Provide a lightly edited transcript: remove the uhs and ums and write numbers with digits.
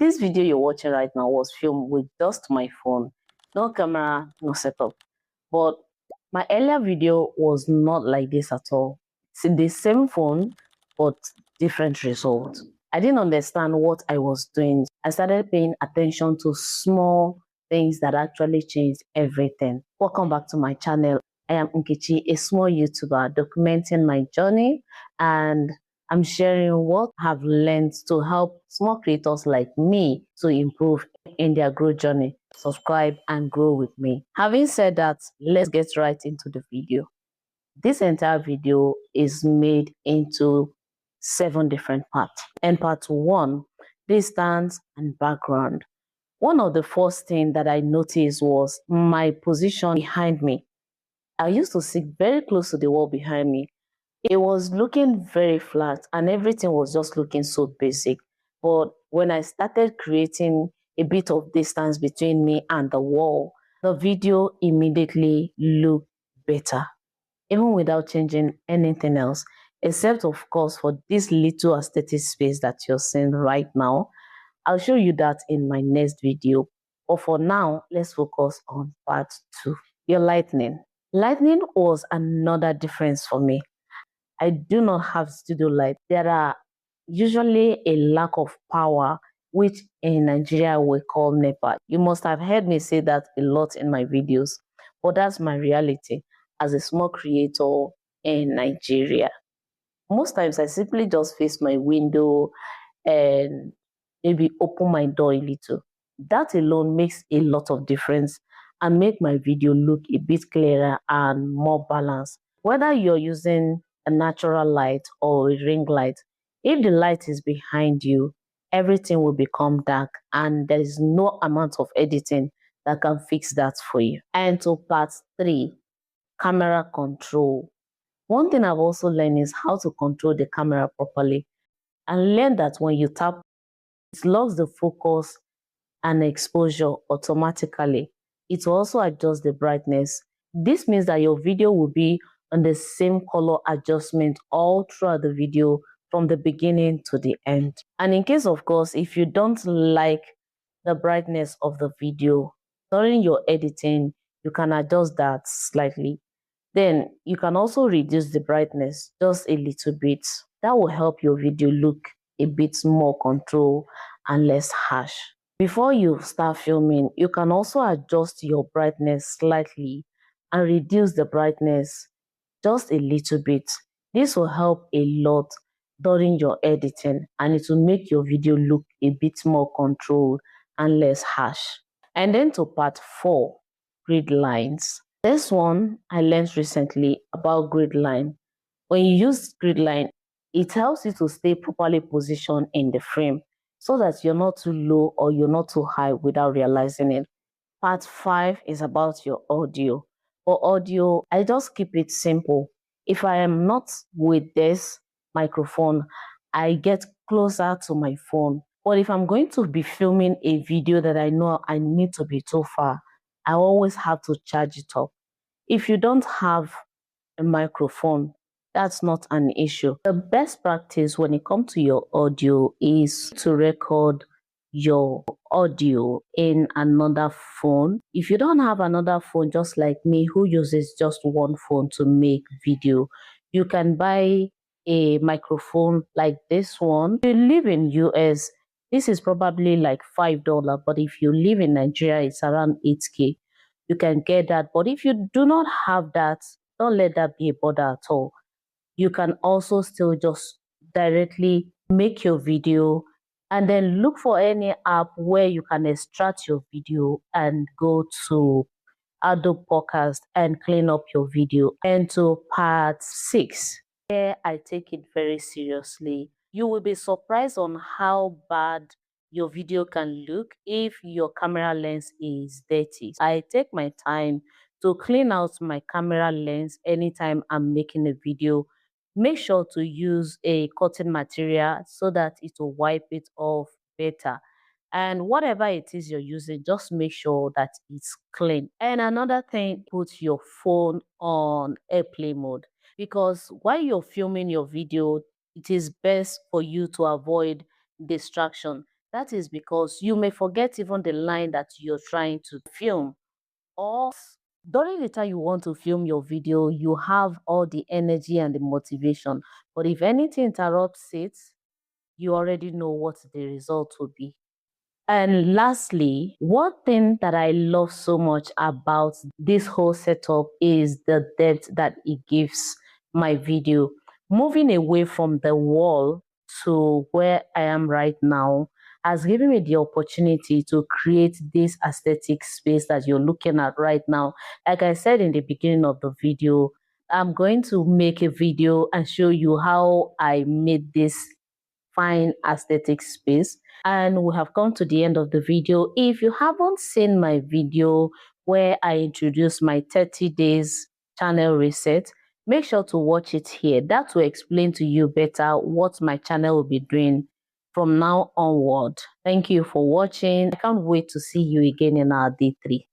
This video you're watching right now was filmed with just my phone. No camera, no setup. But my earlier video was not like this at all. It's the same phone, but different results. I didn't understand what I was doing. I started paying attention to small things that actually changed everything. Welcome back to my channel. I am Nkechi, a small YouTuber documenting my journey, and I'm sharing what I've learned to help small creators like me to improve in their growth journey. Subscribe and grow with me. Having said that, let's get right into the video. This entire video is made into 7 different parts. And part 1, distance and background. One of the first things that I noticed was my position behind me. I used to sit very close to the wall behind me. It was looking very flat and everything was just looking so basic. But when I started creating a bit of distance between me and the wall, the video immediately looked better, even without changing anything else, except of course for this little aesthetic space that you're seeing right now. I'll show you that in my next video. But for now, let's focus on part 2. Your lightning. Lightning was another difference for me. I do not have studio light. There are usually a lack of power, which in Nigeria we call NEPA. You must have heard me say that a lot in my videos, but that's my reality as a small creator in Nigeria. Most times I simply just face my window and maybe open my door a little. That alone makes a lot of difference and make my video look a bit clearer and more balanced. Whether you're using a natural light or a ring light, if the light is behind you, everything will become dark and there is no amount of editing that can fix that for you. And to part 3, camera control. One thing I've also learned is how to control the camera properly, and learn that when you tap, it locks the focus and exposure automatically. It will also adjust the brightness. This means that your video will be on the same color adjustment all throughout the video from the beginning to the end. And in case, of course, if you don't like the brightness of the video, during your editing, you can adjust that slightly. Then you can also reduce the brightness just a little bit. That will help your video look a bit more controlled and less harsh. Before you start filming, you can also adjust your brightness slightly and reduce the brightness just a little bit. This will help a lot during your editing and it will make your video look a bit more controlled and less harsh. And then to part 4, grid lines. This one I learned recently about grid line. When you use grid line, it helps you to stay properly positioned in the frame so that you're not too low or you're not too high without realizing it. Part 5 is about your audio. For audio, I just keep it simple. If I am not with this microphone, I get closer to my phone. But if I'm going to be filming a video that I know I need to be too far, I always have to charge it up. If you don't have a microphone, that's not an issue. The best practice when it comes to your audio is to record your audio in another phone. If you don't have another phone, just like me, who uses just one phone to make video, you can buy a microphone like this one. If you live in US, this is probably like $5, but if you live in Nigeria, it's around 8K. You can get that. But if you do not have that, don't let that be a bother at all. You can also still just directly make your video and then look for any app where you can extract your video and go to Adobe Podcast and clean up your video. And to part 6, here I take it very seriously. You will be surprised on how bad your video can look if your camera lens is dirty. I take my time to clean out my camera lens anytime I'm making a video. Make sure to use a cotton material so that it will wipe it off better. And whatever it is you're using, just make sure that it's clean. And another thing, put your phone on airplane mode, because while you're filming your video, it is best for you to avoid distraction. That is because you may forget even the line that you're trying to film, or during the time you want to film your video, you have all the energy and the motivation. But if anything interrupts it, you already know what the result will be. And lastly, one thing that I love so much about this whole setup is the depth that it gives my video. Moving away from the wall to where I am right now has given me the opportunity to create this aesthetic space that you're looking at right now. Like I said in the beginning of the video, I'm going to make a video and show you how I made this fine aesthetic space. And we have come to the end of the video. If you haven't seen my video where I introduce my 30 days channel reset, make sure to watch it here. That will explain to you better what my channel will be doing from now onward. Thank you for watching. I can't wait to see you again in our day 3.